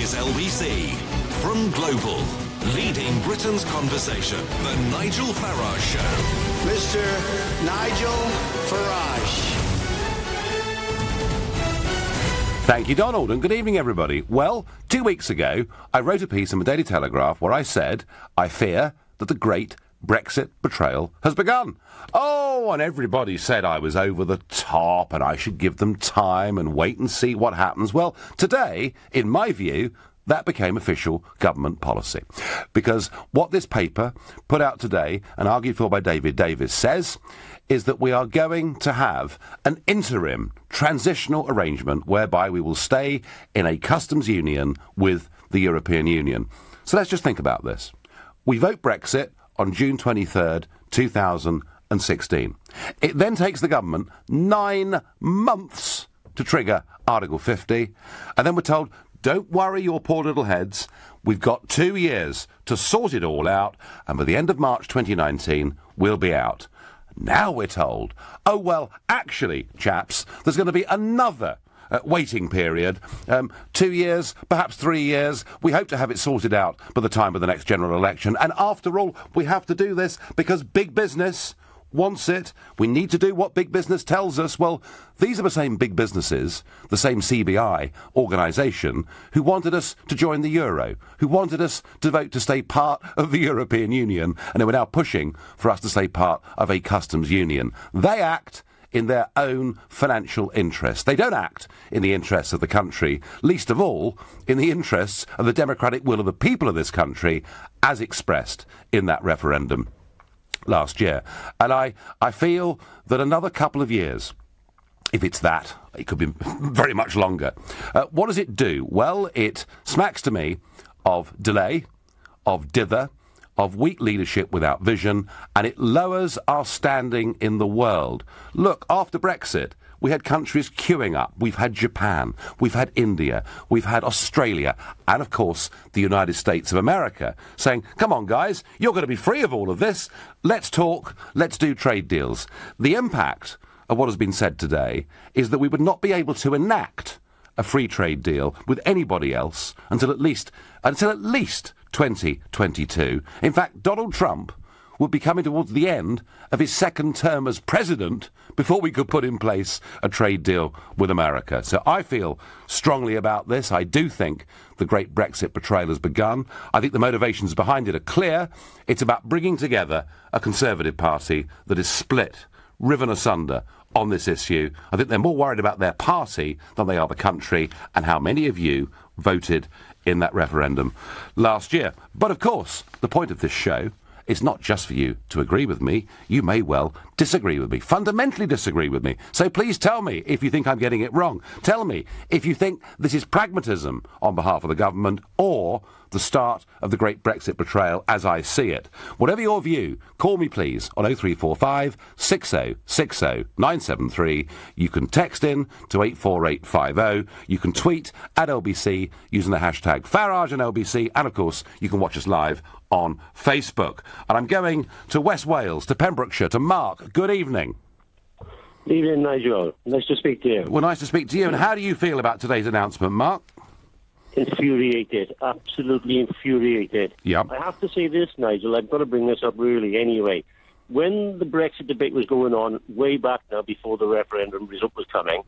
is LBC. From Global, leading Britain's conversation, The Nigel Farage Show. Mr. Nigel Farage. Thank you, Donald, and good evening, everybody. Well, 2 weeks ago, I wrote a piece in the Daily Telegraph where I said, I fear that the great Brexit betrayal has begun. Oh, and everybody said I was over the top and I should give them time and wait and see what happens. Well, today, in my view, that became official government policy. Because what this paper put out today, and argued for by David Davis, says is that we are going to have an interim transitional arrangement whereby we will stay in a customs union with the European Union. So let's just think about this. We vote Brexit on June 23rd, 2016. It then takes the government 9 months to trigger Article 50, and then we're told, don't worry your poor little heads, we've got 2 years to sort it all out, and by the end of March 2019, we'll be out. Now we're told, oh, well, actually, chaps, there's going to be another waiting period. 2 years, perhaps 3 years. We hope to have it sorted out by the time of the next general election. And after all, we have to do this because big business wants it. We need to do what big business tells us. Well, these are the same big businesses, the same CBI organisation, who wanted us to join the euro, who wanted us to vote to stay part of the European Union, and who are now pushing for us to stay part of a customs union. They act in their own financial interests. They don't act in the interests of the country, least of all in the interests of the democratic will of the people of this country, as expressed in that referendum last year. And I feel that another couple of years, if it's that, it could be very much longer. What does it do? Well, it smacks to me of delay, of dither, of weak leadership without vision, and it lowers our standing in the world. Look, after Brexit, we had countries queuing up. We've had Japan, we've had India, we've had Australia, and of course the United States of America saying, come on guys, you're going to be free of all of this. Let's talk, let's do trade deals. The impact of what has been said today is that we would not be able to enact a free trade deal with anybody else until at least 2022. In fact, Donald Trump would be coming towards the end of his second term as president before we could put in place a trade deal with America. So I feel strongly about this. I do think the great Brexit betrayal has begun. I think the motivations behind it are clear. It's about bringing together a Conservative Party that is split, riven asunder on this issue. I think they're more worried about their party than they are the country, and how many of you voted in that referendum last year. But of course, the point of this show is not just for you to agree with me. You may well disagree with me, fundamentally disagree with me. So please tell me if you think I'm getting it wrong. Tell me if you think this is pragmatism on behalf of the government or the start of the great Brexit betrayal as I see it. Whatever your view, call me please on 0345 6060 973. You can text in to 84850. You can tweet at LBC using the hashtag Farage and LBC. And of course, you can watch us live on Facebook. And I'm going to West Wales, to Pembrokeshire, to Mark. Good evening. Good evening, Nigel. Nice to speak to you. Well, nice to speak to you. And how do you feel about today's announcement, Mark? Infuriated. Absolutely infuriated. Yeah. I have to say this, Nigel. I've got to bring this up really anyway. When the Brexit debate was going on, way back now, before the referendum result was coming,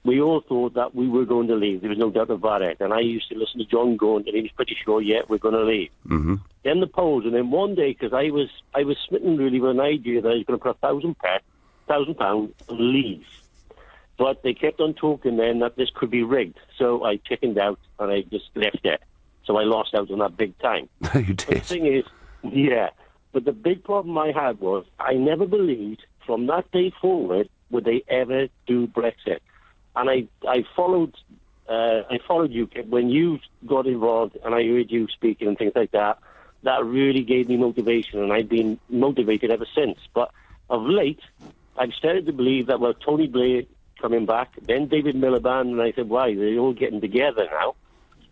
we all thought that we were going to leave. There was no doubt about it. And I used to listen to John Gaunt, and he was pretty sure, yeah, we're going to leave. Mm-hmm. Then the polls, and then one day, because I was smitten really with an idea that I was going to put £1,000 and leave. But they kept on talking then that this could be rigged. So I chickened out and I just left it. So I lost out on that big time. You did. But the thing is, yeah. But the big problem I had was I never believed from that day forward would they ever do Brexit. And I followed UKIP when you got involved, and I heard you speaking and things like that. That really gave me motivation, and I've been motivated ever since. But of late, I've started to believe that, well, Tony Blair coming back, then David Miliband, and I said, why, they're all getting together now.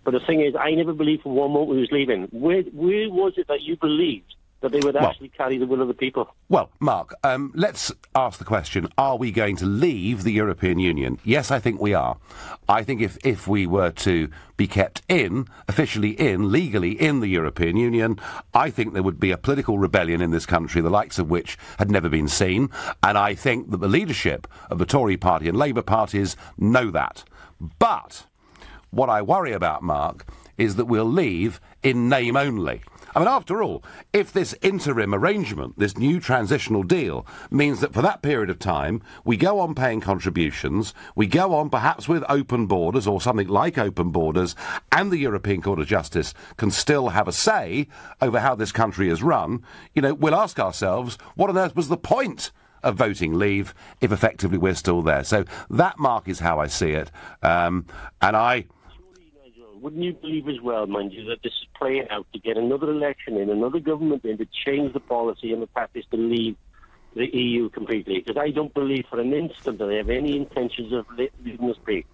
But the thing is, I never believed for one moment he was leaving. Where was it that you believed that they would actually carry the will of the people. Well, Mark, let's ask the question, are we going to leave the European Union? Yes, I think we are. I think if we were to be kept officially legally in the European Union, I think there would be a political rebellion in this country, the likes of which had never been seen, and I think that the leadership of the Tory party and Labour parties know that. But what I worry about, Mark, is that we'll leave in name only. I mean, after all, if this interim arrangement, this new transitional deal, means that for that period of time we go on paying contributions, we go on perhaps with open borders or something like open borders, and the European Court of Justice can still have a say over how this country is run, we'll ask ourselves, what on earth was the point of voting leave if effectively we're still there? So that, Mark, is how I see it. Wouldn't you believe as well, mind you, that this is playing out to get another election in, another government in, to change the policy and the practice to leave the EU completely? Because I don't believe for an instant that they have any intentions of leaving us be.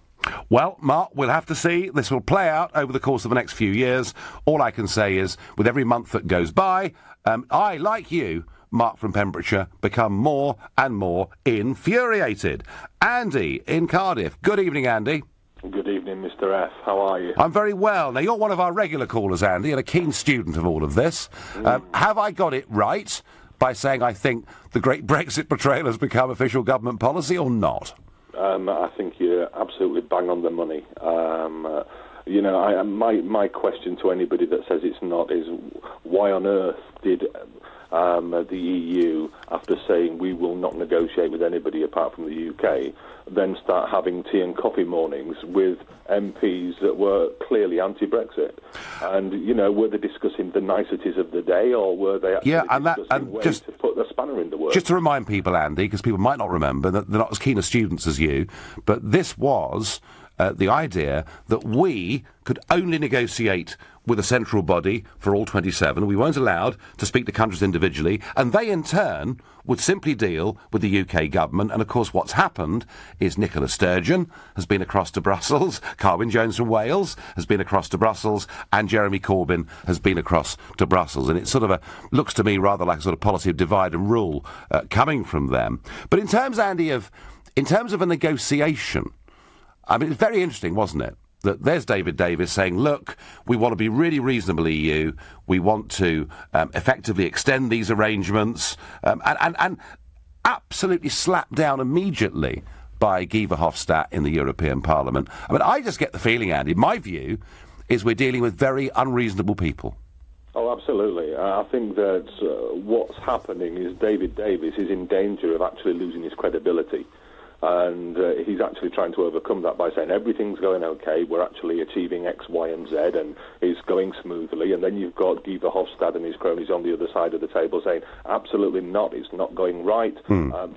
Well, Mark, we'll have to see. This will play out over the course of the next few years. All I can say is, with every month that goes by, I, like you, Mark from Pembrokeshire, become more and more infuriated. Andy in Cardiff. Good evening, Andy. Good evening, Mr. F. How are you? I'm very well. Now, you're one of our regular callers, Andy, and a keen student of all of this. Have I got it right by saying I think the great Brexit betrayal has become official government policy or not? I think you're absolutely bang on the money. My question to anybody that says it's not is, why on earth did the EU, after saying we will not negotiate with anybody apart from the UK, then start having tea and coffee mornings with MPs that were clearly anti-Brexit? And, were they discussing the niceties of the day, or were they actually discussing ways to put the spanner in the works? Just to remind people, Andy, because people might not remember, that they're not as keen as students as you, but this was the idea that we could only negotiate with a central body for all 27. We weren't allowed to speak to countries individually, and they in turn would simply deal with the UK government. And of course what's happened is Nicola Sturgeon has been across to Brussels, Carwyn Jones from Wales has been across to Brussels, and Jeremy Corbyn has been across to Brussels. And it sort of looks to me rather like a sort of policy of divide and rule coming from them. But in terms, Andy, of a negotiation, I mean, it's very interesting, wasn't it, that there's David Davis saying, look, we want to be really reasonable EU, we want to effectively extend these arrangements, and absolutely slapped down immediately by Guy Verhofstadt in the European Parliament. I mean, I just get the feeling, Andy, my view is we're dealing with very unreasonable people. Oh, absolutely. I think that what's happening is David Davis is in danger of actually losing his credibility. And he's actually trying to overcome that by saying everything's going okay, we're actually achieving X, Y and Z, and it's going smoothly. And then you've got Guy Verhofstadt and his cronies on the other side of the table saying, absolutely not, it's not going right,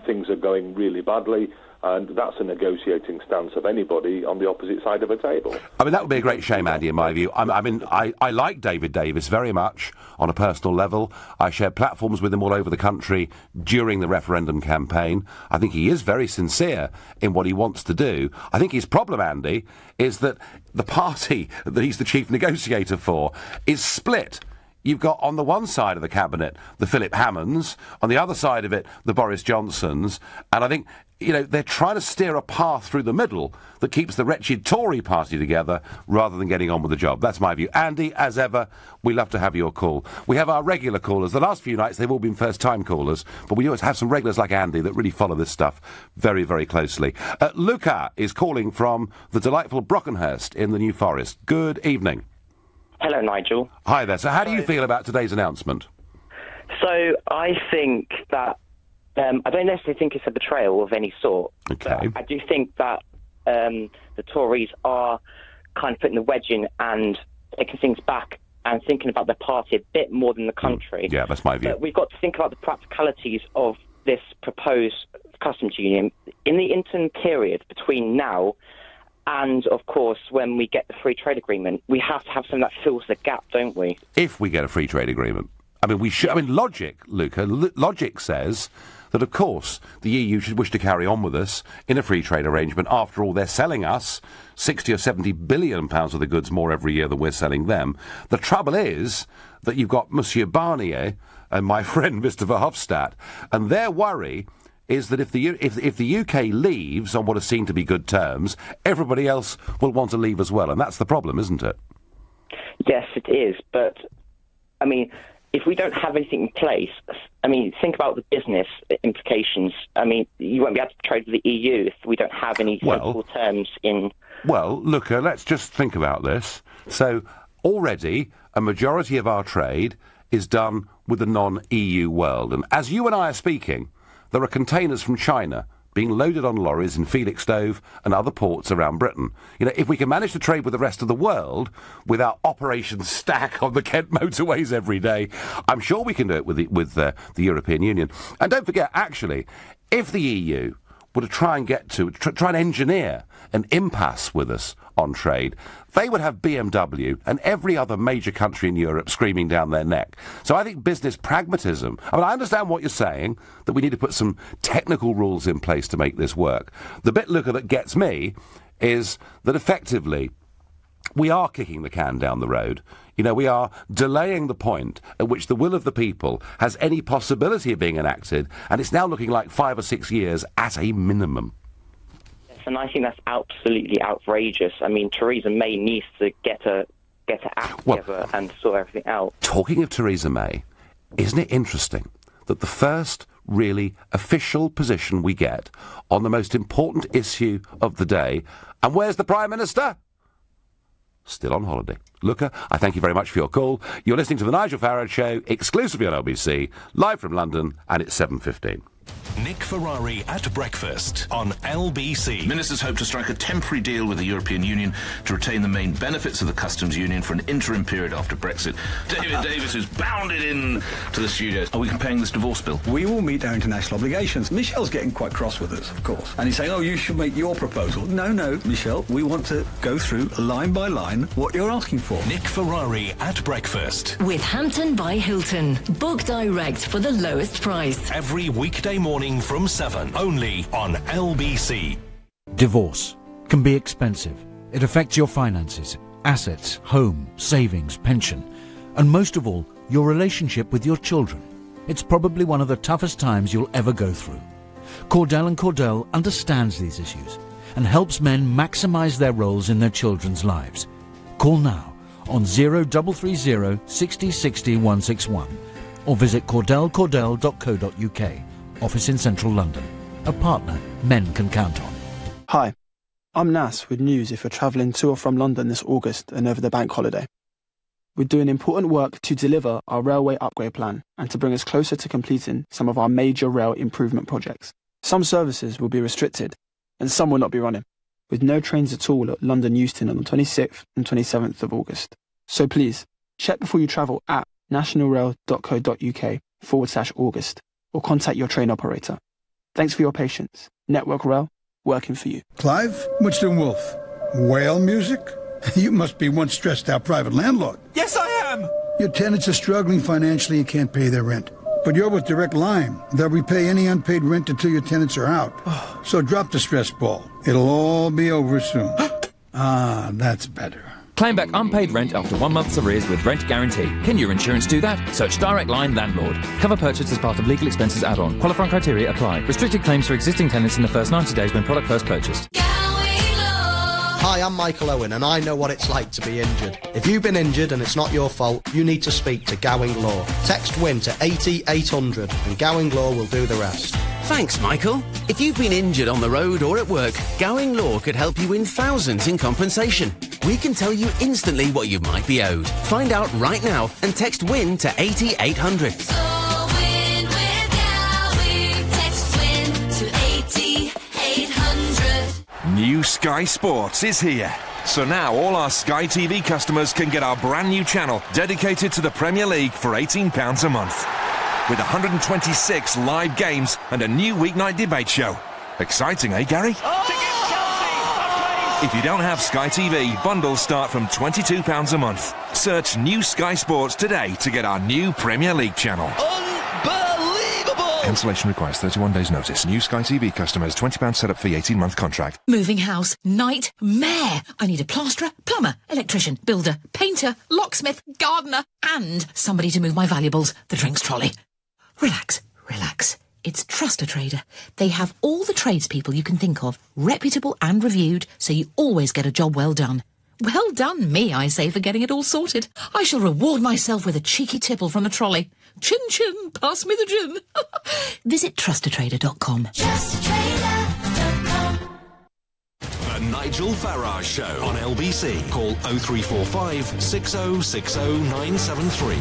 things are going really badly. And that's a negotiating stance of anybody on the opposite side of a table. I mean, that would be a great shame, Andy, in my view. I like David Davis very much on a personal level. I shared platforms with him all over the country during the referendum campaign. I think he is very sincere in what he wants to do. I think his problem, Andy, is that the party that he's the chief negotiator for is split. You've got on the one side of the cabinet the Philip Hammonds, on the other side of it the Boris Johnsons, and I think, they're trying to steer a path through the middle that keeps the wretched Tory party together rather than getting on with the job. That's my view. Andy, as ever, we love to have your call. We have our regular callers. The last few nights they've all been first-time callers, but we always have some regulars like Andy that really follow this stuff very, very closely. Luca is calling from the delightful Brockenhurst in the New Forest. Good evening. Hello, Nigel. Hi there. So how do you feel about today's announcement? So I think that I don't necessarily think it's a betrayal of any sort. Okay. I do think that the Tories are kind of putting the wedge in and taking things back and thinking about the party a bit more than the country. Yeah, that's my view. But we've got to think about the practicalities of this proposed customs union in the interim period between now and, of course, when we get the free trade agreement. We have to have something that fills the gap, don't we? If we get a free trade agreement. I mean, we should. I mean, logic, Luca, logic says that, of course, the EU should wish to carry on with us in a free trade arrangement. After all, they're selling us 60 or 70 billion pounds worth of goods more every year than we're selling them. The trouble is that you've got Monsieur Barnier and my friend Mr. Verhofstadt, and their worry is that if the UK leaves on what are seen to be good terms, everybody else will want to leave as well, and that's the problem, isn't it? Yes, it is, but, I mean, if we don't have anything in place, I mean, think about the business implications. I mean, you won't be able to trade with the EU if we don't have any sensible terms in... Well, look, let's just think about this. So, already, a majority of our trade is done with the non-EU world, and as you and I are speaking, there are containers from China being loaded on lorries in Felixstowe and other ports around Britain. You know, if we can manage to trade with the rest of the world without Operation Stack on the Kent motorways every day, I'm sure we can do it with the European Union. And don't forget, actually, if the EU were to try and engineer an impasse with us on trade, they would have BMW and every other major country in Europe screaming down their neck. So I think business pragmatism... I mean, I understand what you're saying, that we need to put some technical rules in place to make this work. The bit, Luca, that gets me is that effectively we are kicking the can down the road. You know, we are delaying the point at which the will of the people has any possibility of being enacted, and it's now looking like 5 or 6 years at a minimum. And I think that's absolutely outrageous. I mean, Theresa May needs to get her act together and sort everything out. Talking of Theresa May, isn't it interesting that the first really official position we get on the most important issue of the day, and where's the Prime Minister? Still on holiday. Luca, I thank you very much for your call. You're listening to The Nigel Farage Show, exclusively on LBC, live from London, and it's 7:15. Nick Ferrari at breakfast on LBC. Ministers hope to strike a temporary deal with the European Union to retain the main benefits of the customs union for an interim period after Brexit. David Davis has bounded in to the studios. Are we paying this divorce bill? We will meet our international obligations. Michel's getting quite cross with us, of course. And he's saying, oh, you should make your proposal. No, Michel, we want to go through line by line what you're asking for. Nick Ferrari at breakfast. With Hampton by Hilton. Book direct for the lowest price. Every weekday morning from 7, only on LBC. Divorce can be expensive. It affects your finances, assets, home, savings, pension, and most of all, your relationship with your children. It's probably one of the toughest times you'll ever go through. Cordell & Cordell understands these issues and helps men maximise their roles in their children's lives. Call now on 0330 60 60 161 or visit cordellcordell.co.uk. Office in central London. A partner men can count on. Hi, I'm Nas with news if you're travelling to or from London this August and over the bank holiday. We're doing important work to deliver our railway upgrade plan and to bring us closer to completing some of our major rail improvement projects. Some services will be restricted and some will not be running, with no trains at all at London Euston on the 26th and 27th of August. So please, check before you travel at nationalrail.co.uk/August. Or contact your train operator. Thanks for your patience. Network Rail, working for you. Clive, what's doing Wolf? Whale music? You must be one stressed-out private landlord. Yes, I am! Your tenants are struggling financially and can't pay their rent. But you're with Direct Line. They'll repay any unpaid rent until your tenants are out. So drop the stress ball. It'll all be over soon. Ah, that's better. Claim back unpaid rent after 1 month's arrears with Rent Guarantee. Can your insurance do that? Search Direct Line Landlord. Cover purchased as part of legal expenses add-on. Qualifying criteria apply. Restricted claims for existing tenants in the first 90 days when product first purchased. Hi, I'm Michael Owen and I know what it's like to be injured. If you've been injured and it's not your fault, you need to speak to Gowing Law. Text WIN to 80800 and Gowing Law will do the rest. Thanks, Michael. If you've been injured on the road or at work, Gowing Law could help you win thousands in compensation. We can tell you instantly what you might be owed. Find out right now and text WIN to 80800. So win with Gowing. Text WIN to 80800. New Sky Sports is here. So now all our Sky TV customers can get our brand new channel dedicated to the Premier League for £18 a month. With 126 live games and a new weeknight debate show. Exciting, eh, Gary? If you don't have Sky TV, bundles start from £22 a month. Search New Sky Sports today to get our new Premier League channel. Unbelievable! Cancellation requires 31 days notice. New Sky TV customers, £20 setup fee, 18-month contract. Moving house. Nightmare. I need a plasterer, plumber, electrician, builder, painter, locksmith, gardener, and somebody to move my valuables, the drinks trolley. Relax, relax. It's Trust a Trader. They have all the tradespeople you can think of, reputable and reviewed, so you always get a job well done. Well done me, I say, for getting it all sorted. I shall reward myself with a cheeky tipple from the trolley. Chin chin, pass me the gin. Visit trustatrader.com. The Nigel Farage Show on LBC. Call 0345 6060 973.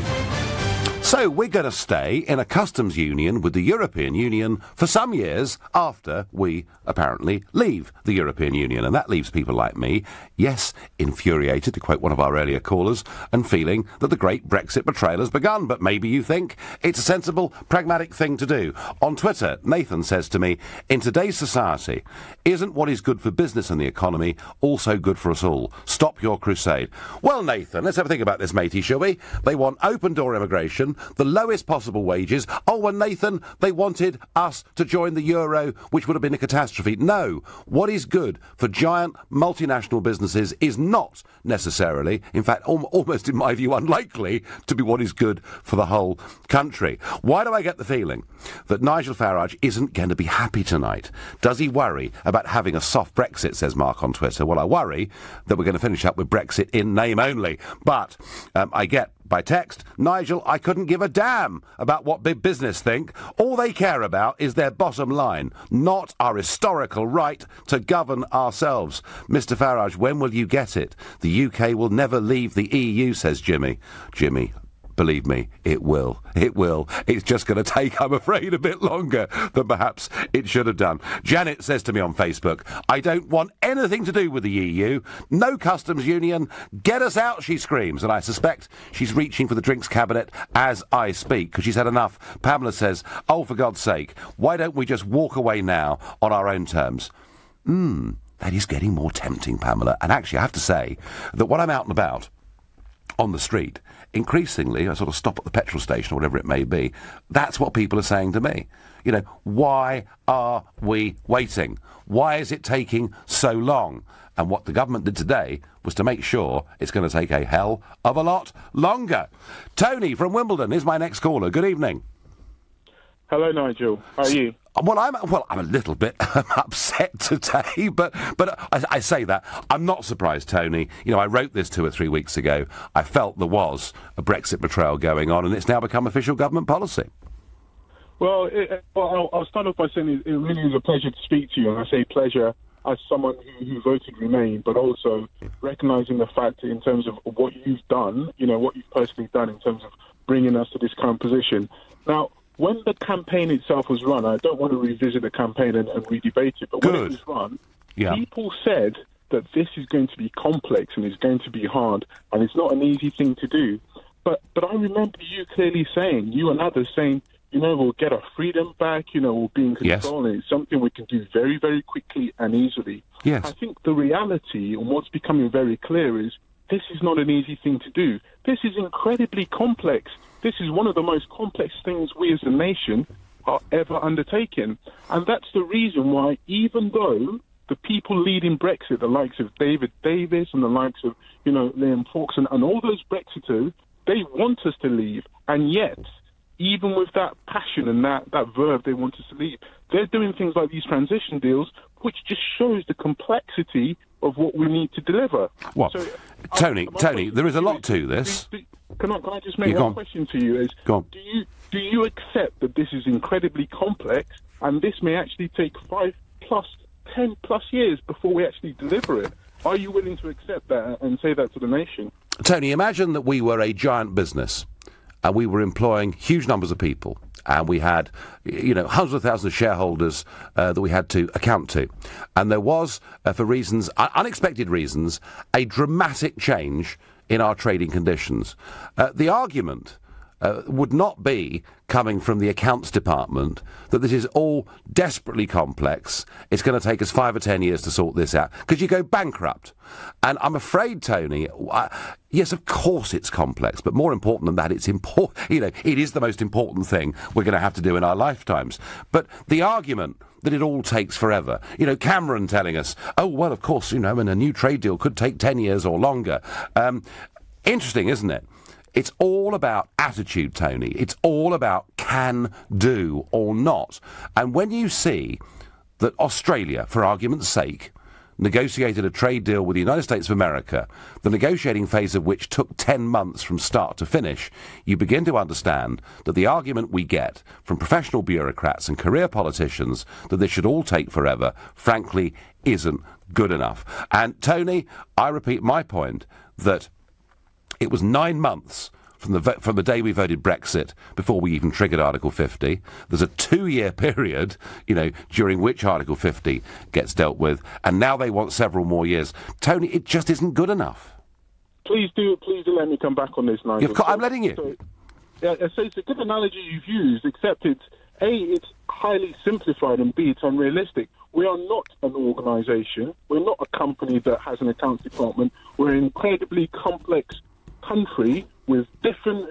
So we're going to stay in a customs union with the European Union for some years after we apparently leave the European Union. And that leaves people like me, yes, infuriated, to quote one of our earlier callers, and feeling that the great Brexit betrayal has begun. But maybe you think it's a sensible, pragmatic thing to do. On Twitter, Nathan says to me, in today's society, isn't what is good for business and the economy also good for us all? Stop your crusade. Well, Nathan, let's have a think about this, matey, shall we? They want open-door immigration, the lowest possible wages. Oh, and Nathan, they wanted us to join the euro, which would have been a catastrophe. No, what is good for giant multinational businesses is not necessarily, in fact, almost in my view, unlikely to be what is good for the whole country. Why do I get the feeling that Nigel Farage isn't going to be happy tonight? Does he worry about having a soft Brexit, says Mark on Twitter? Well, I worry that we're going to finish up with Brexit in name only. But I get by text, Nigel, I couldn't give a damn about what big business think. All they care about is their bottom line, not our historical right to govern ourselves. Mr. Farage, when will you get it? The UK will never leave the EU, says Jimmy. Jimmy, believe me, it will. It will. It's just going to take, I'm afraid, a bit longer than perhaps it should have done. Janet says to me on Facebook, I don't want anything to do with the EU. No customs union. Get us out, she screams. And I suspect she's reaching for the drinks cabinet as I speak, because she's had enough. Pamela says, oh, for God's sake, why don't we just walk away now on our own terms? That is getting more tempting, Pamela. And actually, I have to say that when I'm out and about on the street, increasingly, I sort of stop at the petrol station or whatever it may be, that's what people are saying to me. You know, why are we waiting? Why is it taking so long? And what the government did today was to make sure it's going to take a hell of a lot longer. Tony from Wimbledon is my next caller. Good evening. Hello, Nigel. How are you? Well, I'm a little bit upset today, but I say that. I'm not surprised, Tony. You know, I wrote this 2 or 3 weeks ago. I felt there was a Brexit betrayal going on, and it's now become official government policy. Well, I'll start off by saying it really is a pleasure to speak to you, and I say pleasure as someone who voted Remain, but also recognising the fact in terms of what you've done, you know, what you've personally done in terms of bringing us to this current position. Now, when the campaign itself was run, I don't want to revisit the campaign and re-debate it, but when it was run, people said that this is going to be complex and it's going to be hard and it's not an easy thing to do. But I remember you clearly saying, you and others saying, you know, we'll get our freedom back, you know, we'll be in control, and it's something we can do very, very quickly and easily. Yes. I think the reality and what's becoming very clear is this is not an easy thing to do. This is incredibly complex. This is one of the most complex things we as a nation are ever undertaking. And that's the reason why, even though the people leading Brexit, the likes of David Davis and the likes of, you know, Liam Fox and all those Brexiters, they want us to leave. And yet, even with that passion and that verve, they want us to leave, they're doing things like these transition deals, which just shows the complexity of what we need to deliver. What? So, Tony, there is a lot to this. Can I just make one question to you? Do you accept that this is incredibly complex and this may actually take 5+, 10+ years before we actually deliver it? Are you willing to accept that and say that to the nation? Tony, imagine that we were a giant business and we were employing huge numbers of people and we had, you know, hundreds of thousands of shareholders that we had to account to. And there was, for reasons, unexpected reasons, a dramatic change in our trading conditions. The argument would not be coming from the accounts department, that this is all desperately complex. It's going to take us 5 or 10 years to sort this out, because you go bankrupt. And I'm afraid, Tony, yes, of course it's complex, but more important than that, it's important. You know, it is the most important thing we're going to have to do in our lifetimes. But the argument that it all takes forever, you know, Cameron telling us, oh, well, of course, you know, and a new trade deal could take 10 years or longer. Interesting, isn't it? It's all about attitude, Tony. It's all about can do or not. And when you see that Australia, for argument's sake, negotiated a trade deal with the United States of America, the negotiating phase of which took 10 months from start to finish, you begin to understand that the argument we get from professional bureaucrats and career politicians that this should all take forever, frankly, isn't good enough. And, Tony, I repeat my point that it was 9 months from the day we voted Brexit before we even triggered Article 50. There's a 2-year period, you know, during which Article 50 gets dealt with, and now they want several more years. Tony, it just isn't good enough. Please do let me come back on this, Nigel. I'm letting you. So it's a good analogy you've used, except it's highly simplified, and B, it's unrealistic. We are not an organisation. We're not a company that has an accounts department. We're an incredibly complex country with different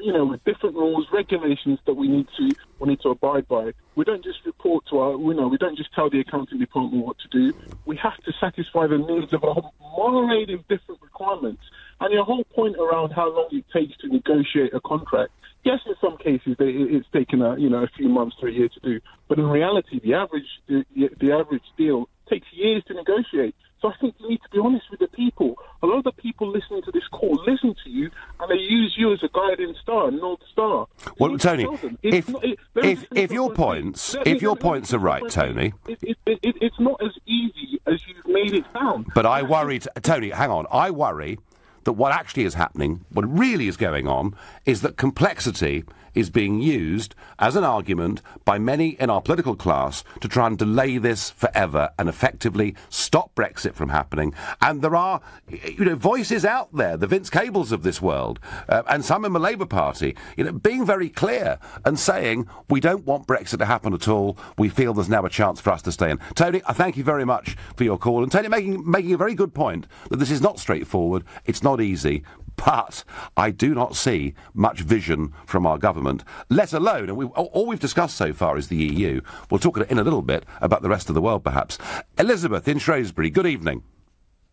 rules, regulations that we need to abide by. We don't just report to we don't just tell the accounting department what to do. We have to satisfy the needs of a myriad of different requirements. And your whole point around how long it takes to negotiate a contract, yes, in some cases it's taken a few months to a year to do, but in reality, the average deal takes years to negotiate. So I think you need to be honest with the people. A lot of the people listening to this call listen to you, and they use you as a guiding star, North Star. Well, Tony, if your points are right, Tony, it's not as easy as you've made it sound. But I worry, Tony, hang on. I worry that what actually is happening, what really is going on, is that complexity is being used as an argument by many in our political class to try and delay this forever and effectively stop Brexit from happening. And there are, voices out there, the Vince Cables of this world, and some in the Labour Party, being very clear and saying, we don't want Brexit to happen at all. We feel there's now a chance for us to stay in. Tony, I thank you very much for your call. And Tony, making a very good point that this is not straightforward. It's not easy. But I do not see much vision from our government, let alone, and all we've discussed so far is the EU. We'll talk in a little bit about the rest of the world, perhaps. Elizabeth in Shrewsbury, good evening.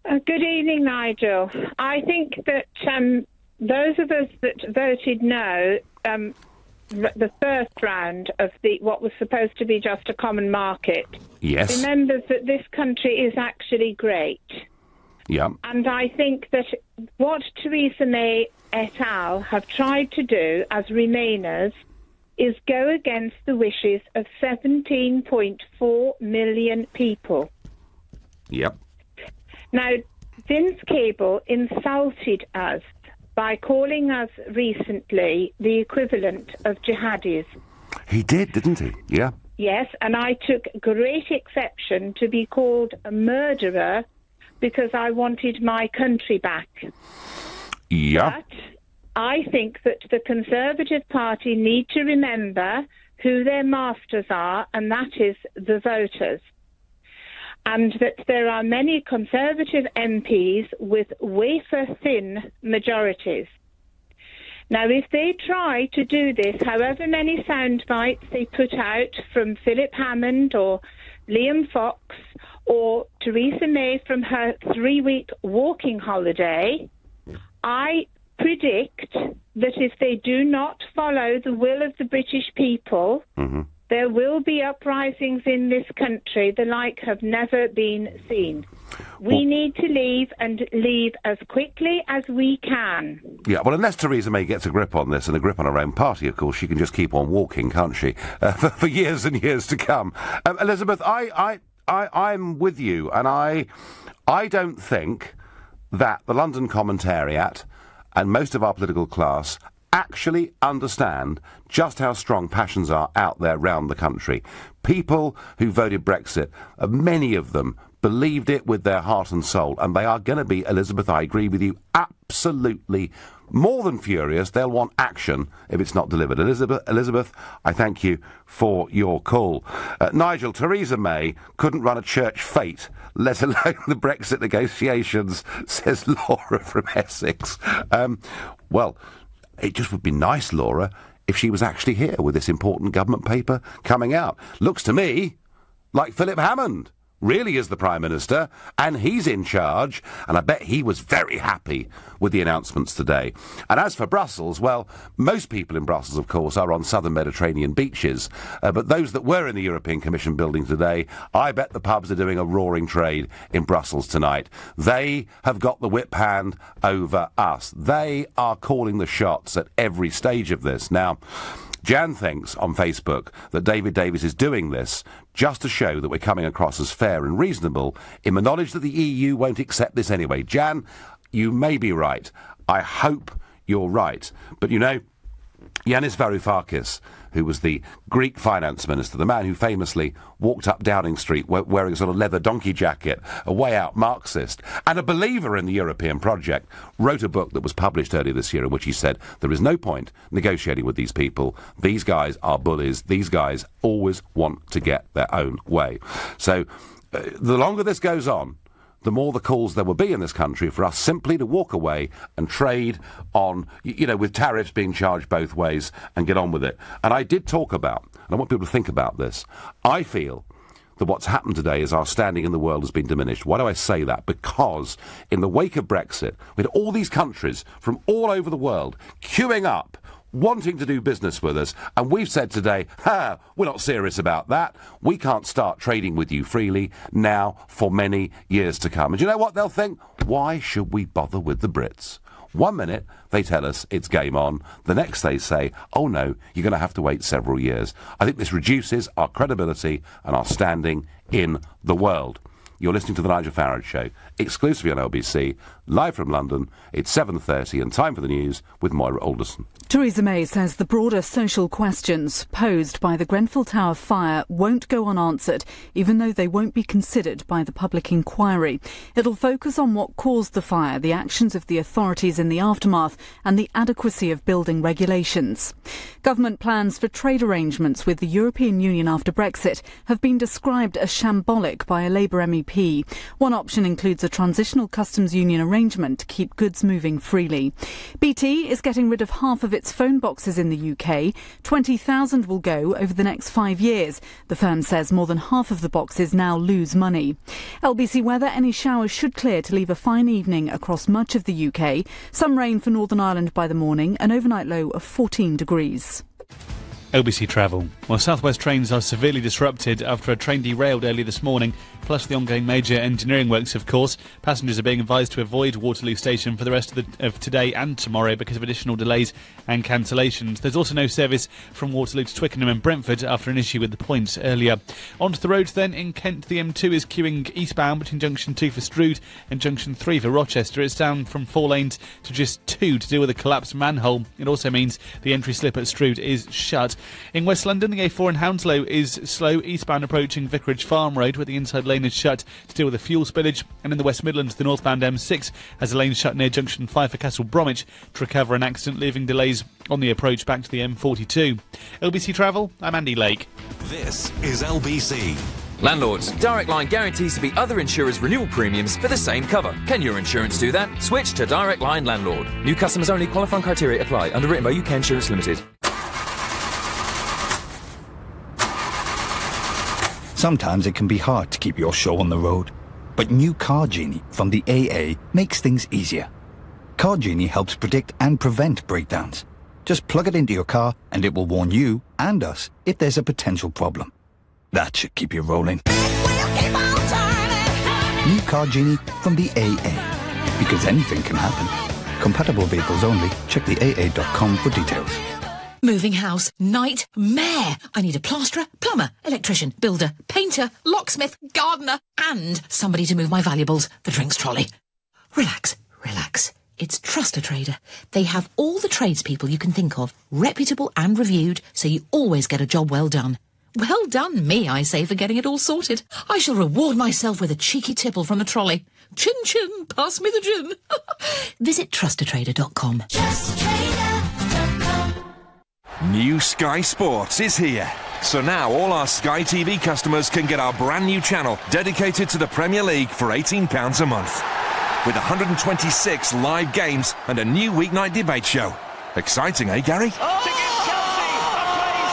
Good evening, Nigel. I think that those of us that voted no, the first round of what was supposed to be just a common market, yes, remembers that this country is actually great. Yeah. And I think that what Theresa May et al. Have tried to do as Remainers is go against the wishes of 17.4 million people. Yep. Now, Vince Cable insulted us by calling us recently the equivalent of jihadis. He did, didn't he? Yeah. Yes, and I took great exception to be called a murderer because I wanted my country back. Yeah. But I think that the Conservative Party need to remember who their masters are, and that is the voters. And that there are many Conservative MPs with wafer-thin majorities. Now, if they try to do this, however many sound bites they put out from Philip Hammond or Liam Fox or Theresa May from her 3-week walking holiday, I predict that if they do not follow the will of the British people, there will be uprisings in this country the like have never been seen. We need to leave, and leave as quickly as we can. Yeah, well, unless Theresa May gets a grip on this and a grip on her own party, of course, she can just keep on walking, can't she, for years and years to come. Elizabeth, I'm with you, and I don't think that the London Commentariat and most of our political class actually understand just how strong passions are out there round the country. People who voted Brexit, many of them believed it with their heart and soul, and they are going to be, Elizabeth, I agree with you, absolutely more than furious. They'll want action if it's not delivered. Elizabeth, I thank you for your call. Nigel, Theresa May couldn't run a church fete, let alone the Brexit negotiations, says Laura from Essex. Well, it just would be nice, Laura, if she was actually here with this important government paper coming out. Looks to me like Philip Hammond really is the Prime Minister, and he's in charge, and I bet he was very happy with the announcements today. And as for Brussels, well, most people in Brussels, of course, are on southern Mediterranean beaches, but those that were in the European Commission building today, I bet the pubs are doing a roaring trade in Brussels tonight. They have got the whip hand over us. They are calling the shots at every stage of this. Now, Jan thinks on Facebook that David Davis is doing this just to show that we're coming across as fair and reasonable in the knowledge that the EU won't accept this anyway. Jan, you may be right. I hope you're right. But, you know, Yanis Varoufakis, who was the Greek finance minister, the man who famously walked up Downing Street wearing a sort of leather donkey jacket, a way-out Marxist, and a believer in the European project, wrote a book that was published earlier this year in which he said there is no point negotiating with these people. These guys are bullies. These guys always want to get their own way. So the longer this goes on, the more the calls there will be in this country for us simply to walk away and trade on, you know, with tariffs being charged both ways and get on with it. And I did talk about, and I want people to think about this, I feel that what's happened today is our standing in the world has been diminished. Why do I say that? Because in the wake of Brexit, with all these countries from all over the world queuing up, wanting to do business with us, and we've said today, we're not serious about that. We can't start trading with you freely now for many years to come. And you know what they'll think? Why should we bother with the Brits? 1 minute, they tell us it's game on. The next they say, oh no, you're going to have to wait several years. I think this reduces our credibility and our standing in the world. You're listening to The Nigel Farage Show, exclusively on LBC, live from London. It's 7:30 and time for the news with Moira Alderson. Theresa May says the broader social questions posed by the Grenfell Tower fire won't go unanswered, even though they won't be considered by the public inquiry. It'll focus on what caused the fire, the actions of the authorities in the aftermath, and the adequacy of building regulations. Government plans for trade arrangements with the European Union after Brexit have been described as shambolic by a Labour MEP. One option includes a transitional customs union arrangement to keep goods moving freely. BT is getting rid of half of its phone boxes in the UK. 20,000 will go over the next 5 years. The firm says more than half of the boxes now lose money. LBC weather, any showers should clear to leave a fine evening across much of the UK. Some rain for Northern Ireland by the morning, an overnight low of 14 degrees. LBC Travel. Well, South West trains are severely disrupted after a train derailed early this morning, plus the ongoing major engineering works, of course. Passengers are being advised to avoid Waterloo Station for the rest of today and tomorrow because of additional delays and cancellations. There's also no service from Waterloo to Twickenham and Brentford after an issue with the points earlier. Onto the roads then. In Kent, the M2 is queuing eastbound between Junction 2 for Strood and Junction 3 for Rochester. It's down from 4 lanes to just 2 to deal with a collapsed manhole. It also means the entry slip at Strood is shut. In West London, the A4 in Hounslow is slow eastbound approaching Vicarage Farm Road, where the inside lane is shut to deal with a fuel spillage. And in the West Midlands, the northbound M6 has a lane shut near Junction 5 for Castle Bromwich to recover an accident, leaving delays on the approach back to the M42. LBC Travel, I'm Andy Lake. This is LBC. Landlords, Direct Line guarantees to beat other insurers' renewal premiums for the same cover. Can your insurance do that? Switch to Direct Line Landlord. New customers only. Qualifying criteria apply. Underwritten by UK Insurance Limited. Sometimes it can be hard to keep your show on the road, but new Car Genie from the AA makes things easier. Car Genie helps predict and prevent breakdowns. Just plug it into your car and it will warn you and us if there's a potential problem. That should keep you rolling. New Car Genie from the AA, because anything can happen. Compatible vehicles only. Check the AA.com for details. Moving house, nightmare. I need a plasterer, plumber, electrician, builder, painter, locksmith, gardener, and somebody to move my valuables, the drinks trolley. Relax, relax. It's Trust a Trader. They have all the tradespeople you can think of, reputable and reviewed, so you always get a job well done. Well done, me, I say, for getting it all sorted. I shall reward myself with a cheeky tipple from the trolley. Chin chin, pass me the gin. Visit trustatrader.com. New Sky Sports is here. So now all our Sky TV customers can get our brand new channel dedicated to the Premier League for £18 a month. With 126 live games and a new weeknight debate show. Exciting, eh, Gary?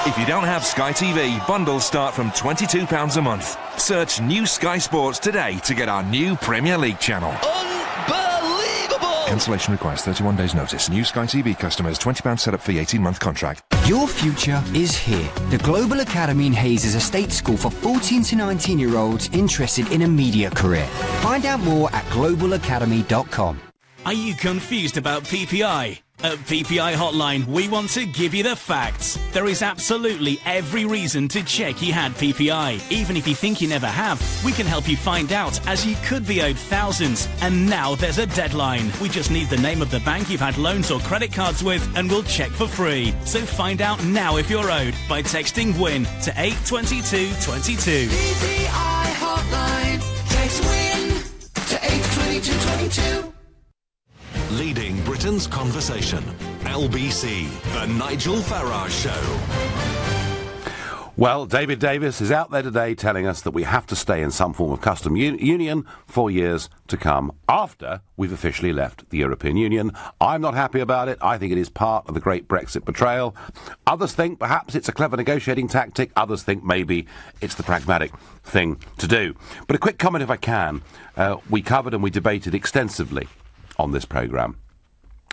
If you don't have Sky TV, bundles start from £22 a month. Search New Sky Sports today to get our new Premier League channel. Unbelievable! Cancellation requires 31 days notice. New Sky TV customers, £20 setup fee, 18-month contract. Your future is here. The Global Academy in Hayes is a state school for 14 to 19-year-olds interested in a media career. Find out more at globalacademy.com. Are you confused about PPI? At PPI Hotline, we want to give you the facts. There is absolutely every reason to check you had PPI. Even if you think you never have, we can help you find out, as you could be owed thousands. And now there's a deadline. We just need the name of the bank you've had loans or credit cards with, and we'll check for free. So find out now if you're owed by texting WIN to 82222. PPI Hotline. Text WIN to 82222. Leading Britain's conversation. LBC, The Nigel Farage Show. Well, David Davis is out there today telling us that we have to stay in some form of custom union for years to come after we've officially left the European Union. I'm not happy about it. I think it is part of the great Brexit betrayal. Others think perhaps it's a clever negotiating tactic. Others think maybe it's the pragmatic thing to do. But a quick comment, if I can. We covered and we debated extensively on this programme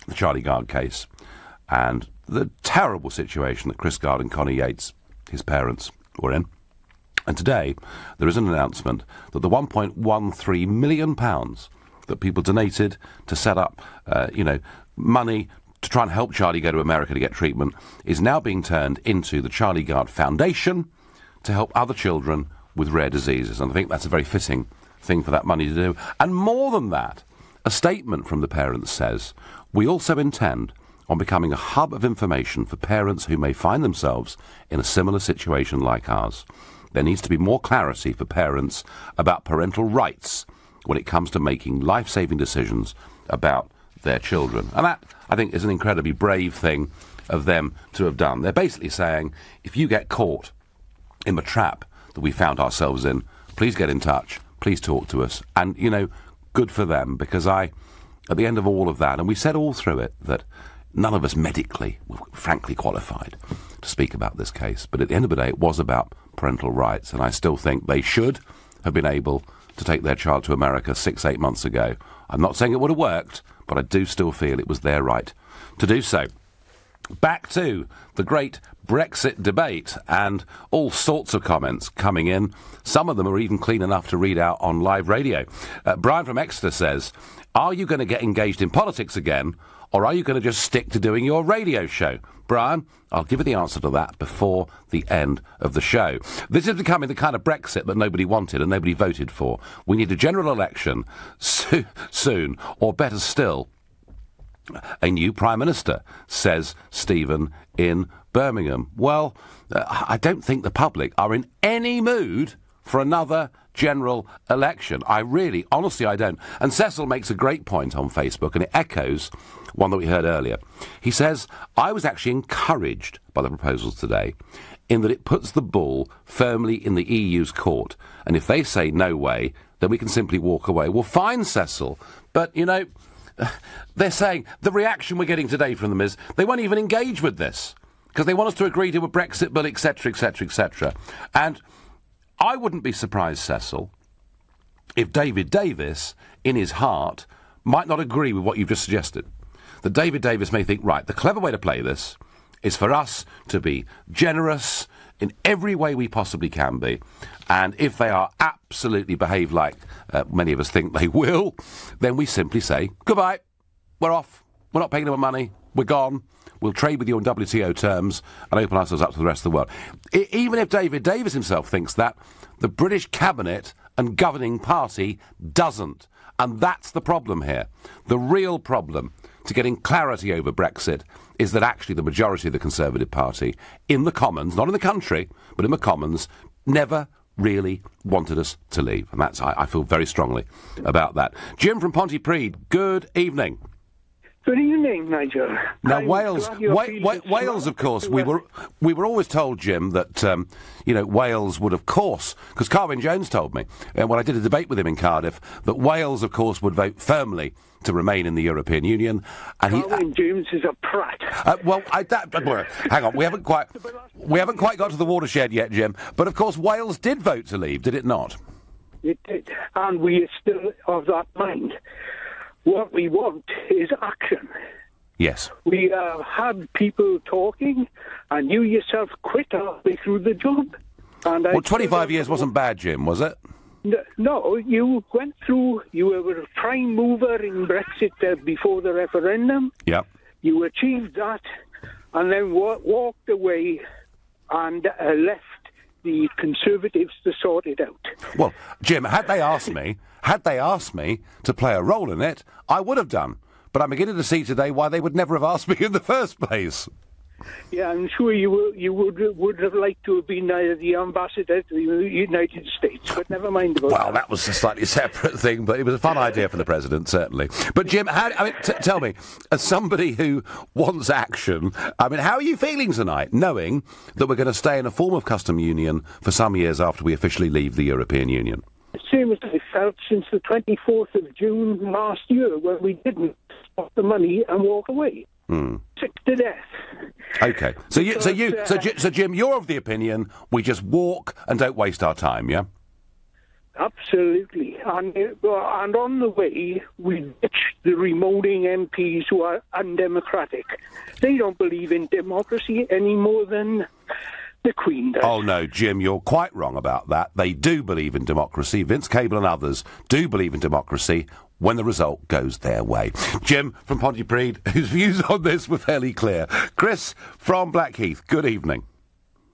the Charlie Gard case and the terrible situation that Chris Gard and Connie Yates, his parents, were in. And today there is an announcement that the £1.13 million that people donated to set up, money to try and help Charlie go to America to get treatment is now being turned into the Charlie Gard Foundation to help other children with rare diseases. And I think that's a very fitting thing for that money to do. And more than that, a statement from the parents says, we also intend on becoming a hub of information for parents who may find themselves in a similar situation like ours. There needs to be more clarity for parents about parental rights when it comes to making life-saving decisions about their children. And that, I think, is an incredibly brave thing of them to have done. They're basically saying, if you get caught in the trap that we found ourselves in, please get in touch, please talk to us. And, good for them, because at the end of all of that, and we said all through it that none of us medically were frankly qualified to speak about this case, but at the end of the day it was about parental rights, and I still think they should have been able to take their child to America 6-8 months ago. I'm not saying it would have worked, but I do still feel it was their right to do so. Back to the great Brexit debate and all sorts of comments coming in. Some of them are even clean enough to read out on live radio. Brian from Exeter says, are you going to get engaged in politics again, or are you going to just stick to doing your radio show? Brian, I'll give you the answer to that before the end of the show. This is becoming the kind of Brexit that nobody wanted and nobody voted for. We need a general election soon, or better still, a new Prime Minister, says Stephen in Birmingham. Well, I don't think the public are in any mood for another general election. Honestly, I don't. And Cecil makes a great point on Facebook, and it echoes one that we heard earlier. He says, I was actually encouraged by the proposals today in that it puts the ball firmly in the EU's court. And if they say no way, then we can simply walk away. Well, fine, Cecil. But, they're saying the reaction we're getting today from them is they won't even engage with this because they want us to agree to a Brexit bill, etc., etc., etc. And I wouldn't be surprised, Cecil, if David Davis, in his heart, might not agree with what you've just suggested. That David Davis may think, right, the clever way to play this is for us to be generous in every way we possibly can be. And if they are absolutely behave like many of us think they will, then we simply say, goodbye, we're off, we're not paying any more money, we're gone, we'll trade with you on WTO terms and open ourselves up to the rest of the world. Even if David Davis himself thinks that, the British Cabinet and governing party doesn't. And that's the problem here. The real problem to getting clarity over Brexit is that actually the majority of the Conservative Party in the Commons, not in the country, but in the Commons, never really wanted us to leave. And that's, I feel very strongly about that. Jim from Pontypridd, good evening. Good evening, Nigel. Now, Wales, of course, we were always told, Jim, that, Wales would, of course, because Carwyn Jones told me, when I did a debate with him in Cardiff, that Wales, of course, would vote firmly to remain in the European Union. And Carwyn Jones is a prat. Hang on, we haven't quite got to the watershed yet, Jim. But, of course, Wales did vote to leave, did it not? It did, and we are still of that mind. What we want is action. Yes. We have had people talking, and you yourself quit halfway through the job. And 25 years wasn't bad, Jim, was it? No, you went through, you were a prime mover in Brexit before the referendum. Yeah. You achieved that, and then walked away and left the Conservatives to sort it out. Well, Jim, had they asked me to play a role in it, I would have done. But I'm beginning to see today why they would never have asked me in the first place. Yeah, I'm sure you would have liked to have been the ambassador to the United States, but never mind about that. Well, that was a slightly separate thing, but it was a fun idea for the president, certainly. But, Jim, tell me, as somebody who wants action, how are you feeling tonight, knowing that we're going to stay in a form of custom union for some years after we officially leave the European Union? Same as I felt since the 24th of June last year, when we didn't spot the money and walk away. Sick to death. Okay. So Jim, you're of the opinion we just walk and don't waste our time, yeah? Absolutely. And on the way, we ditch the remoting MPs who are undemocratic. They don't believe in democracy any more than the Queen does. Oh, no, Jim, you're quite wrong about that. They do believe in democracy. Vince Cable and others do believe in democracy when the result goes their way. Jim from Pontypridd, whose views on this were fairly clear. Chris from Blackheath, good evening.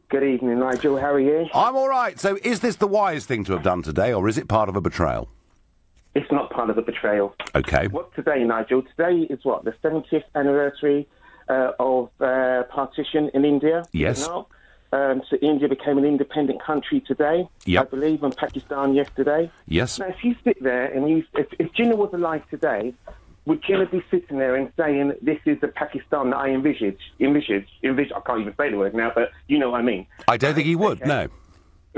Good evening, Nigel. How are you? I'm all right. So is this the wise thing to have done today, or is it part of a betrayal? It's not part of a betrayal. Okay. What's today, Nigel? Today is what? The 70th anniversary of partition in India? Yes. So India became an independent country today, yep. I believe, and Pakistan yesterday. Yes. Now, if you sit there and if Jinnah was alive today, would Jinnah be sitting there and saying, this is the Pakistan that I envisage? I can't even say the word now, but you know what I mean. I don't think he would, okay. No.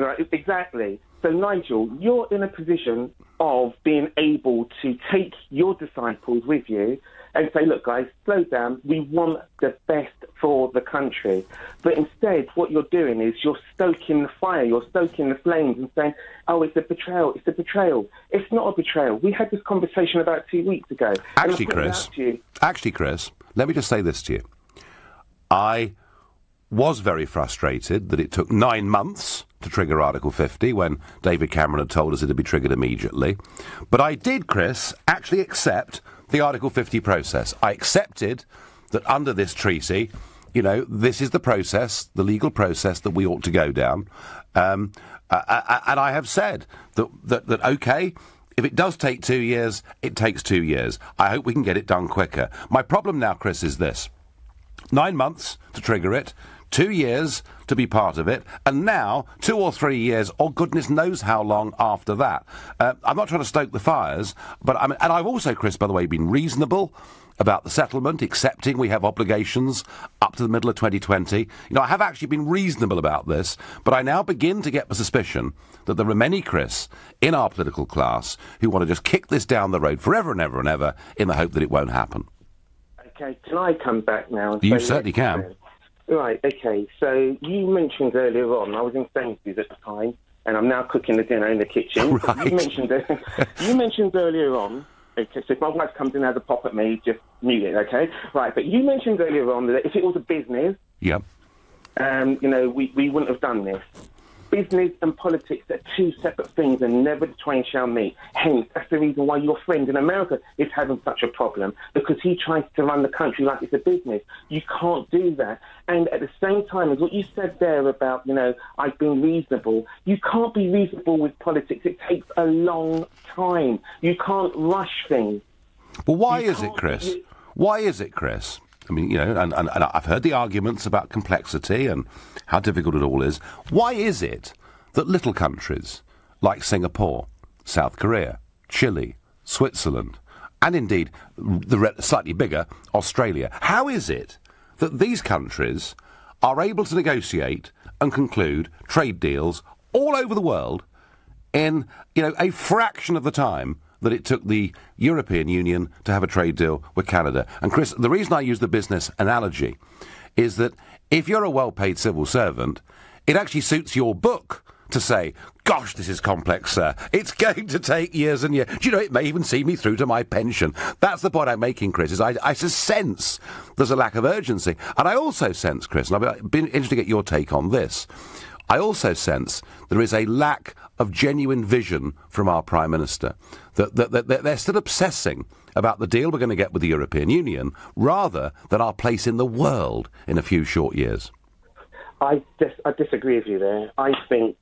Right, exactly. So, Nigel, you're in a position of being able to take your disciples with you and say, look, guys, slow down. We want the best for the country. But instead, what you're doing is you're stoking the fire, you're stoking the flames and saying, oh, it's a betrayal, it's a betrayal. It's not a betrayal. We had this conversation about 2 weeks ago. Actually, Chris, let me just say this to you. I was very frustrated that it took 9 months to trigger Article 50 when David Cameron had told us it would be triggered immediately. But I did, Chris, actually accept the Article 50 process. I accepted that under this treaty, this is the process, the legal process that we ought to go down. And I have said that okay, if it does take 2 years, it takes 2 years. I hope we can get it done quicker. My problem now, Chris, is this. 9 months to trigger it, 2 years to be part of it, and now 2 or 3 years, or goodness knows how long after that. I'm not trying to stoke the fires, but and I've also, Chris, by the way, been reasonable about the settlement, accepting we have obligations up to the middle of 2020. I have actually been reasonable about this, but I now begin to get the suspicion that there are many, Chris, in our political class who want to just kick this down the road forever and ever and ever in the hope that it won't happen. Okay, can I come back now? And You say certainly can. Right, okay, so you mentioned earlier on, I was in Sainsbury's at the time, and I'm now cooking the dinner in the kitchen. Right. You mentioned earlier on, okay, so if my wife comes in and has a pop at me, just mute it, okay? Right, but you mentioned earlier on that if it was a business, yep. We wouldn't have done this. Business and politics are two separate things and never the twain shall meet. Hence, that's the reason why your friend in America is having such a problem, because he tries to run the country like it's a business. You can't do that. And at the same time, as what you said there about, I've been reasonable, you can't be reasonable with politics. It takes a long time. You can't rush things. Well, why is it, Chris? Why is it, Chris? I mean, you know, and I've heard the arguments about complexity and how difficult it all is. Why is it that little countries like Singapore, South Korea, Chile, Switzerland, and indeed the slightly bigger Australia, how is it that these countries are able to negotiate and conclude trade deals all over the world in, you know, a fraction of the time that it took the European Union to have a trade deal with Canada? And Chris, the reason I use the business analogy is that if you're a well-paid civil servant, it actually suits your book to say, gosh, this is complex, sir. It's going to take years and years. Do you know, it may even see me through to my pension. That's the point I'm making, Chris, is I just sense there's a lack of urgency. And I also sense, Chris, and I've been interested to get your take on this, I also sense there is a lack of genuine vision from our Prime Minister, that they're still obsessing about the deal we're going to get with the European Union rather than our place in the world in a few short years. I disagree with you there. I think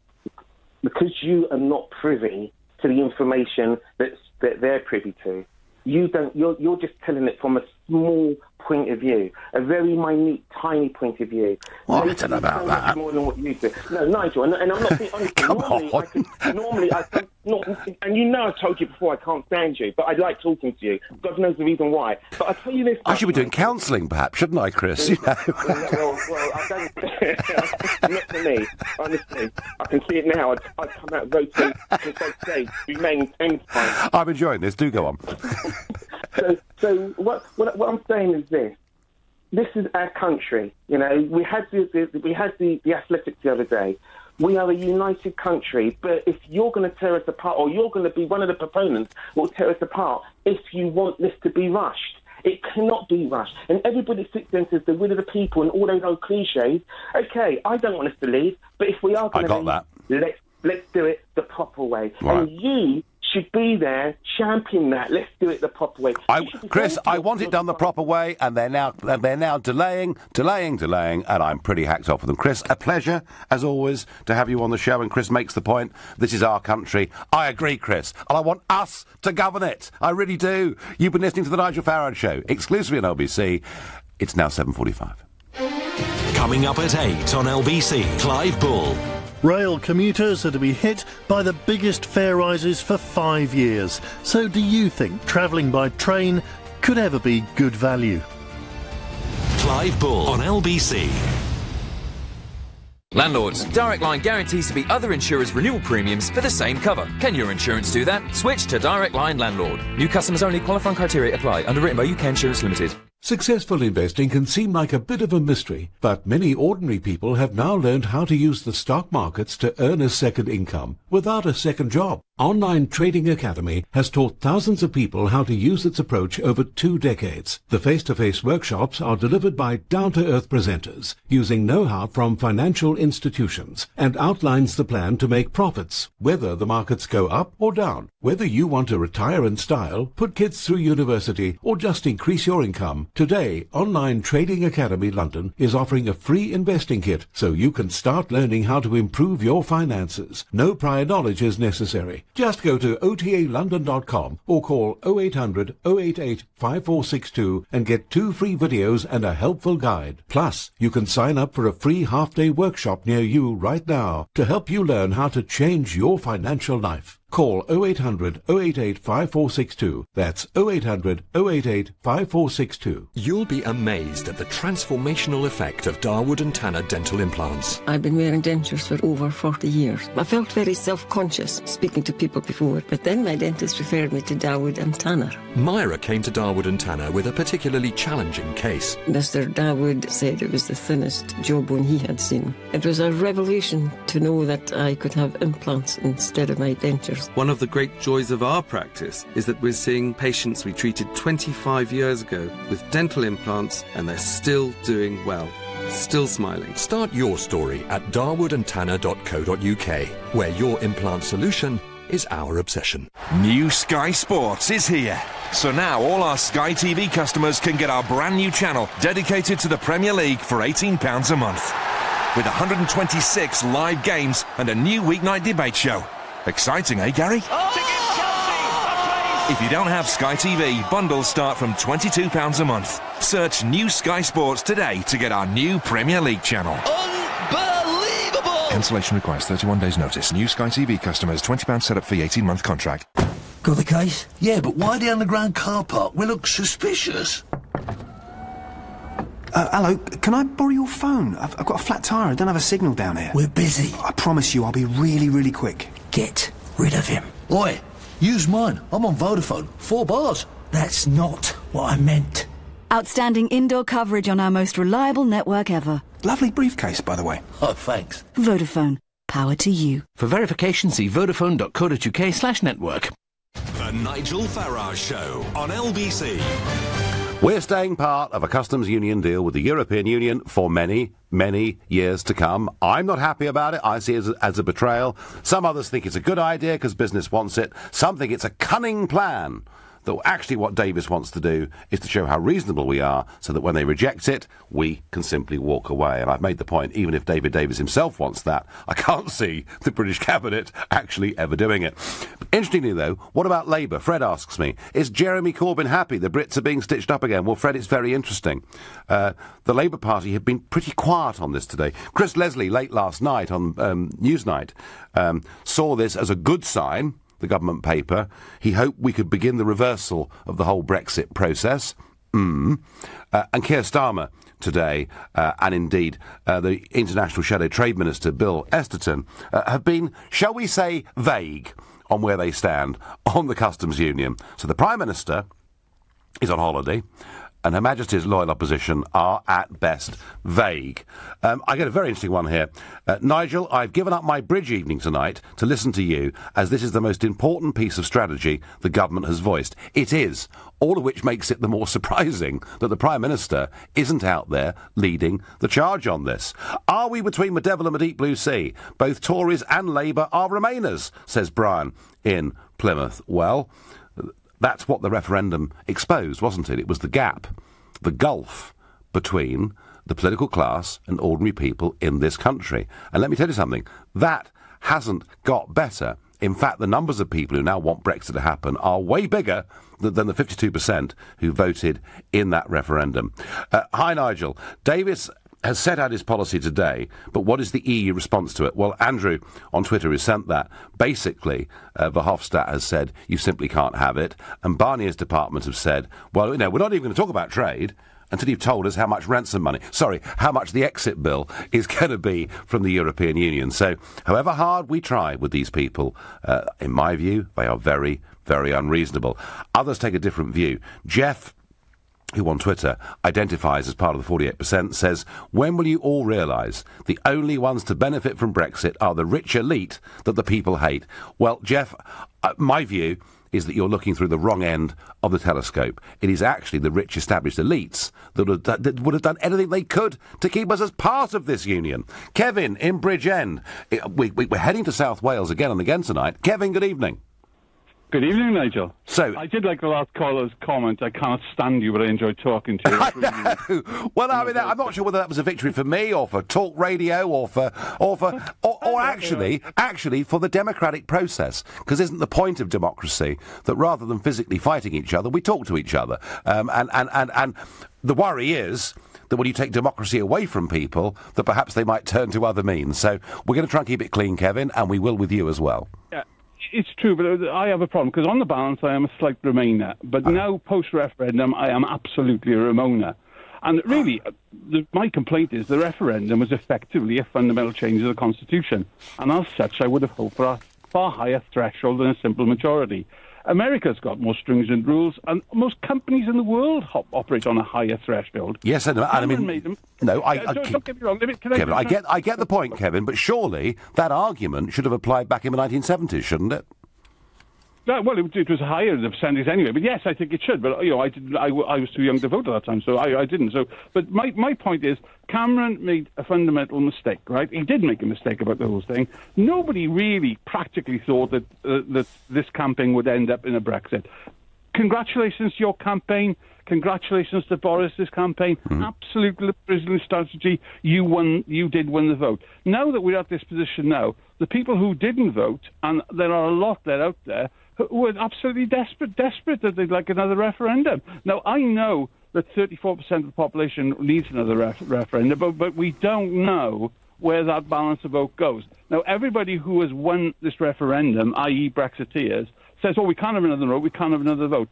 because you are not privy to the information that they're privy to, you're just telling it from a small point of view, a very minute, tiny point of view. Well, I don't know about that. More than what you do. No, Nigel, and I'm not being honest. Normally, and you know I've told you before I can't stand you, but I like talking to you. God knows the reason why. But I'll tell you this. I should be doing counselling, perhaps, shouldn't I, Chris? You know. Well, I don't. Not for me, honestly. I can see it now. I'd come out voting to say remain 10 times. I'm enjoying this. Do go on. So what I'm saying is this. This is our country. You know, we had the athletics the other day. We are a united country, but if you're going to tear us apart, or you're going to be one of the proponents who will tear us apart, if you want this to be rushed, it cannot be rushed. And everybody sits there and says the will of the people and all those old cliches. Okay, I don't want us to leave, but if we are going to leave, let's do it the proper way. Right. And you should be there championing that. Let's do it the proper way. Chris, I want it done the proper way, and they're now delaying, and I'm pretty hacked off with them. Chris, a pleasure, as always, to have you on the show, and Chris makes the point, this is our country. I agree, Chris, and I want us to govern it. I really do. You've been listening to The Nigel Farage Show, exclusively on LBC. It's now 7:45. Coming up at 8 on LBC, Clive Bull. Rail commuters are to be hit by the biggest fare rises for 5 years. So do you think travelling by train could ever be good value? Clive Bull on LBC. Landlords, Direct Line guarantees to beat other insurers' renewal premiums for the same cover. Can your insurance do that? Switch to Direct Line Landlord. New customers only. Qualifying criteria apply. Underwritten by UK Insurance Limited. Successful investing can seem like a bit of a mystery, but many ordinary people have now learned how to use the stock markets to earn a second income without a second job. Online Trading Academy has taught thousands of people how to use its approach over 2 decades. The face-to-face workshops are delivered by down-to-earth presenters using know-how from financial institutions and outlines the plan to make profits, whether the markets go up or down. Whether you want to retire in style, put kids through university, or just increase your income, today Online Trading Academy London is offering a free investing kit so you can start learning how to improve your finances. No prior knowledge is necessary. Just go to otalondon.com or call 0800 088 5462 and get 2 free videos and a helpful guide. Plus, you can sign up for a free half-day workshop near you right now to help you learn how to change your financial life. Call 0800 088 5462. That's 0800 088 5462. You'll be amazed at the transformational effect of Darwood and Tanner dental implants. I've been wearing dentures for over 40 years. I felt very self-conscious speaking to people before, but then my dentist referred me to Darwood and Tanner. Myra came to Darwood and Tanner with a particularly challenging case. Mr. Darwood said it was the thinnest jawbone he had seen. It was a revelation to know that I could have implants instead of my dentures. One of the great joys of our practice is that we're seeing patients we treated 25 years ago with dental implants, and they're still doing well, still smiling. Start your story at darwoodandtanner.co.uk, where your implant solution is our obsession. New Sky Sports is here. So now all our Sky TV customers can get our brand new channel dedicated to the Premier League for £18 a month. With 126 live games and a new weeknight debate show. Exciting, eh, Gary? To give Chelsea a place If you don't have Sky TV, bundles start from £22 a month. Search New Sky Sports today to get our new Premier League channel. Unbelievable! Cancellation requires 31 days notice. New Sky TV customers, £20 setup fee, 18-month contract. Got the case? Yeah, but why the underground car park? We look suspicious. Hello, can I borrow your phone? I've got a flat tyre, I don't have a signal down here. We're busy. I promise you, I'll be really, really quick. Get rid of him. Oi, use mine. I'm on Vodafone. 4 bars. That's not what I meant. Outstanding indoor coverage on our most reliable network ever. Lovely briefcase, by the way. Oh, thanks. Vodafone. Power to you. For verification, see vodafone.co.uk/network. The Nigel Farage Show on LBC. We're staying part of a customs union deal with the European Union for many, many years to come. I'm not happy about it. I see it as a betrayal. Some others think it's a good idea because business wants it. Some think it's a cunning plan. Though actually what Davis wants to do is to show how reasonable we are so that when they reject it, we can simply walk away. And I've made the point, even if David Davis himself wants that, I can't see the British Cabinet actually ever doing it. Interestingly, though, what about Labour? Fred asks me, is Jeremy Corbyn happy the Brits are being stitched up again? Well, Fred, it's very interesting. The Labour Party have been pretty quiet on this today. Chris Leslie, late last night on Newsnight, saw this as a good sign, the government paper. He hoped we could begin the reversal of the whole Brexit process. And Keir Starmer today, and indeed the International Shadow Trade Minister, Bill Esterton, have been, shall we say, vague on where they stand on the customs union. So the Prime Minister is on holiday, and Her Majesty's loyal opposition are, at best, vague. I get a very interesting one here. Nigel, I've given up my bridge evening tonight to listen to you, as this is the most important piece of strategy the government has voiced. It is, all of which makes it the more surprising that the Prime Minister isn't out there leading the charge on this. Are we between the devil and the deep blue sea? Both Tories and Labour are Remainers, says Brian in Plymouth. Well, that's what the referendum exposed, wasn't it? It was the gap, the gulf between the political class and ordinary people in this country. And let me tell you something, that hasn't got better. In fact, the numbers of people who now want Brexit to happen are way bigger than the 52% who voted in that referendum. Hi, Nigel. Davis has set out his policy today, but what is the EU response to it? Well, Andrew on Twitter has sent that. Basically, Verhofstadt has said, you simply can't have it, and Barnier's department have said, well, you know, we're not even going to talk about trade until you've told us how much ransom money, how much the exit bill is going to be from the European Union. So, however hard we try with these people, in my view, they are very, very unreasonable. Others take a different view. Jeff, who on Twitter identifies as part of the 48%, says, when will you all realise the only ones to benefit from Brexit are the rich elite that the people hate? Well, Jeff, my view is that you're looking through the wrong end of the telescope. It is actually the rich established elites that would have done anything they could to keep us as part of this union. Kevin in Bridgend. We're heading to South Wales again and again tonight. Kevin, good evening. Good evening, Nigel. So, I did like the last caller's comment. I can't stand you, but I enjoyed talking to you. I know. Well, I mean, I'm not sure whether that was a victory for me or for talk radio or actually for the democratic process. Because isn't the point of democracy that rather than physically fighting each other, we talk to each other? And the worry is that when you take democracy away from people, that perhaps they might turn to other means. So we're going to try and keep it clean, Kevin, and we will with you as well. Yeah. It's true, but I have a problem, because on the balance I am a slight Remainer, but now, post-referendum, I am absolutely a Remoaner. And really, my complaint is the referendum was effectively a fundamental change of the Constitution, and as such I would have hoped for a far higher threshold than a simple majority. America's got more stringent rules, and most companies in the world operate on a higher threshold. Yes, and I mean, don't get me wrong. Kevin, I get the point, Kevin, but surely that argument should have applied back in the 1970s, shouldn't it? Well, it was higher the percentage anyway. But yes, I think it should. But I was too young to vote at that time, so I didn't. So, but my point is, Cameron made a fundamental mistake, right? He did make a mistake about the whole thing. Nobody really practically thought that that this campaign would end up in a Brexit. Congratulations to your campaign. Congratulations to Boris's campaign. Absolutely brilliant strategy. You won. You did win the vote. Now that we're at this position now, the people who didn't vote, and there are a lot there out there, who are absolutely desperate that they'd like another referendum. Now, I know that 34% of the population needs another referendum, but we don't know where that balance of vote goes. Now, everybody who has won this referendum, i.e. Brexiteers, says, we can't have another vote, we can't have another vote.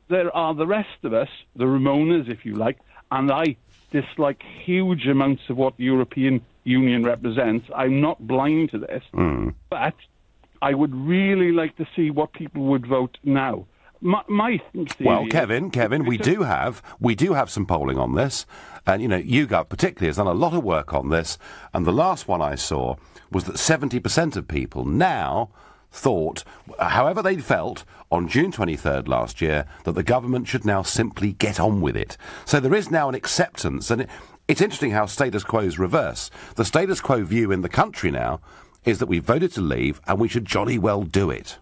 There are the rest of us, the Ramonas, if you like, and I dislike huge amounts of what the European Union represents. I'm not blind to this, but I would really like to see what people would vote now. My theory well, Kevin, we do have some polling on this, and YouGov particularly has done a lot of work on this. And the last one I saw was that 70% of people now thought, however they felt on June 23rd last year, that the government should now simply get on with it. So there is now an acceptance, and it's interesting how status quo is reverse. The status quo view in the country now is that we voted to leave and we should jolly well do it.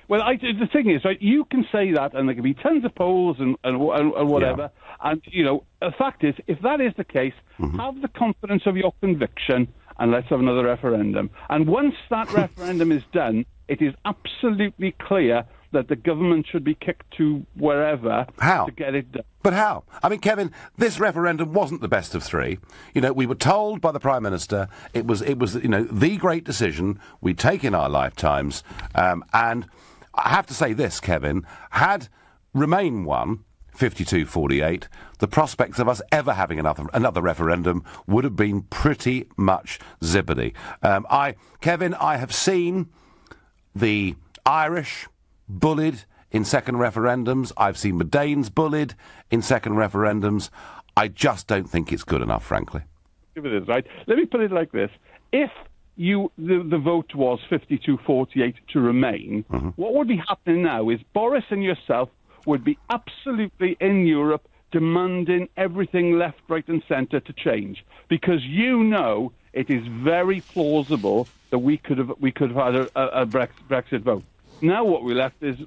Well, the thing is, right, you can say that, and there can be tons of polls and whatever, and, the fact is, if that is the case, have the confidence of your conviction, and let's have another referendum. And once that referendum is done, it is absolutely clear that the government should be kicked to wherever to get it done. But how? I mean, Kevin, this referendum wasn't the best of three. We were told by the Prime Minister it was the great decision we'd take in our lifetimes. And I have to say this, Kevin, had Remain won 52-48, the prospects of us ever having another referendum would have been pretty much zippity. Kevin, I have seen the Irish bullied in second referendums. I've seen the Danes bullied in second referendums. I just don't think it's good enough, frankly. It is, right? Let me put it like this. If the vote was 52-48 to Remain, what would be happening now is Boris and yourself would be absolutely in Europe demanding everything left, right and centre to change. Because it is very plausible that we could have had a Brexit vote. Now what we're left is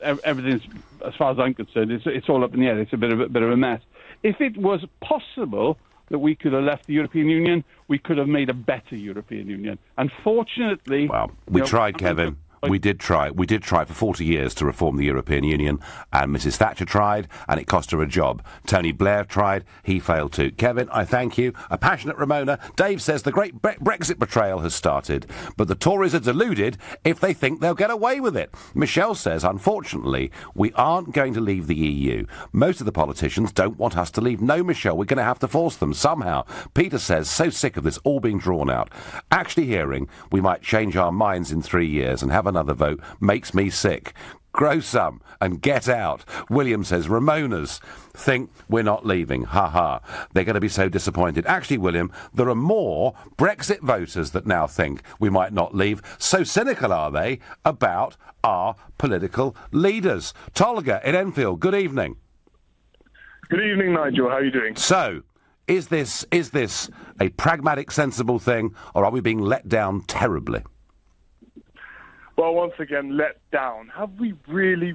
everything's, as far as I'm concerned, it's all up in the air. It's a bit of a mess. If it was possible that we could have left the European Union, we could have made a better European Union. Unfortunately... Well, we tried, Kevin. We did try. We did try for 40 years to reform the European Union, and Mrs. Thatcher tried, and it cost her a job. Tony Blair tried. He failed too. Kevin, I thank you. A passionate Ramona. Dave says the great Brexit betrayal has started, but the Tories are deluded if they think they'll get away with it. Michelle says, unfortunately, we aren't going to leave the EU. Most of the politicians don't want us to leave. No, Michelle, we're going to have to force them somehow. Peter says, so sick of this all being drawn out. Actually hearing we might change our minds in 3 years and have another vote makes me sick. Grow some and get out. William says, Ramonas think we're not leaving. Ha ha. They're going to be so disappointed. Actually, William, there are more Brexit voters that now think we might not leave. So cynical are they about our political leaders. Tolga in Enfield, good evening. Good evening, Nigel. How are you doing? So, is this a pragmatic, sensible thing, or are we being let down terribly? Well, once again, let down. Have we really,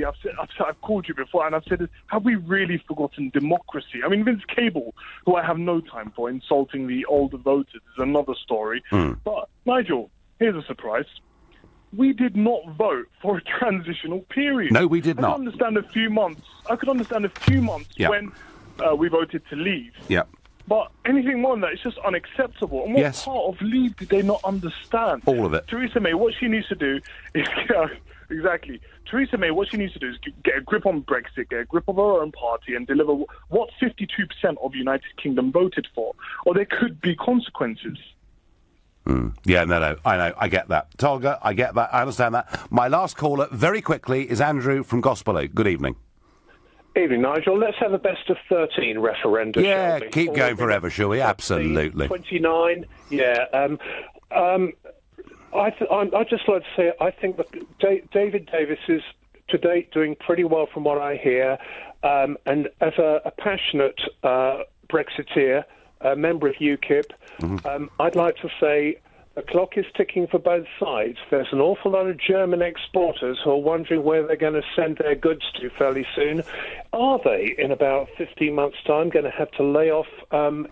I've called you before and I've said this, have we really forgotten democracy? I mean, Vince Cable, who I have no time for, insulting the older voters is another story. But, Nigel, here's a surprise. We did not vote for a transitional period. No, we did not. I could understand a few months when we voted to leave. Yeah. But anything more than that, it's just unacceptable. And what part of leave did they not understand? All of it. Theresa May, what she needs to do is... exactly. Theresa May, what she needs to do is get a grip on Brexit, get a grip of her own party, and deliver what 52% of the United Kingdom voted for. Or there could be consequences. Yeah, no, I know, I get that. Tolga, I get that, I understand that. My last caller, very quickly, is Andrew from Gospel Oak. Good evening. Evening, Nigel. Let's have a best of 13 referendum. Yeah, shall we? keep going forever, shall we? Absolutely. 29. Yeah. I'd just like to say I think that David Davis is to date doing pretty well from what I hear, and as a passionate Brexiteer, a member of UKIP, I'd like to say the clock is ticking for both sides. There's an awful lot of German exporters who are wondering where they're going to send their goods to fairly soon. Are they, in about 15 months' time, going to have to lay off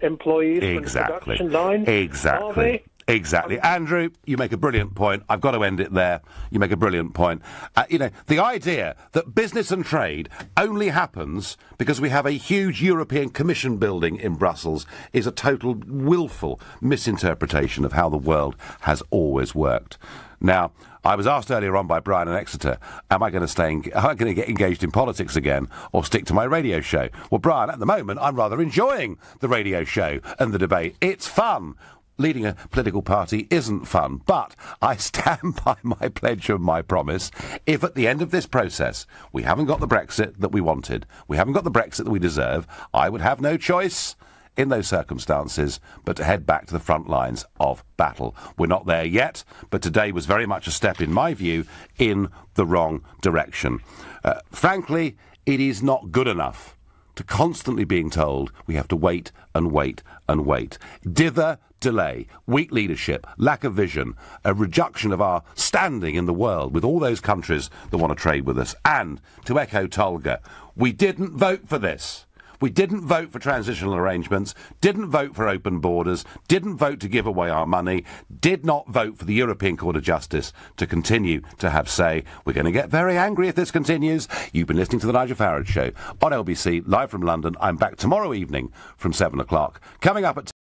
employees from the production line? Exactly. Are they? Exactly. Andrew, you make a brilliant point. I've got to end it there. You make a brilliant point. The idea that business and trade only happens because we have a huge European Commission building in Brussels is a total willful misinterpretation of how the world has always worked. Now, I was asked earlier on by Brian in Exeter, am I going to get engaged in politics again or stick to my radio show? Well, Brian, at the moment, I'm rather enjoying the radio show and the debate. It's fun. Leading a political party isn't fun, but I stand by my pledge and my promise. If at the end of this process we haven't got the Brexit that we wanted, we haven't got the Brexit that we deserve, I would have no choice in those circumstances but to head back to the front lines of battle. We're not there yet, but today was very much a step, in my view, in the wrong direction. Frankly, it is not good enough to constantly being told we have to wait and wait and wait. Dither, delay, weak leadership, lack of vision, a reduction of our standing in the world with all those countries that want to trade with us. And, to echo Tolga, we didn't vote for this. We didn't vote for transitional arrangements, didn't vote for open borders, didn't vote to give away our money, did not vote for the European Court of Justice to continue to have say. We're going to get very angry if this continues. You've been listening to The Nigel Farage Show on LBC, live from London. I'm back tomorrow evening from 7 o'clock. Coming up at 10.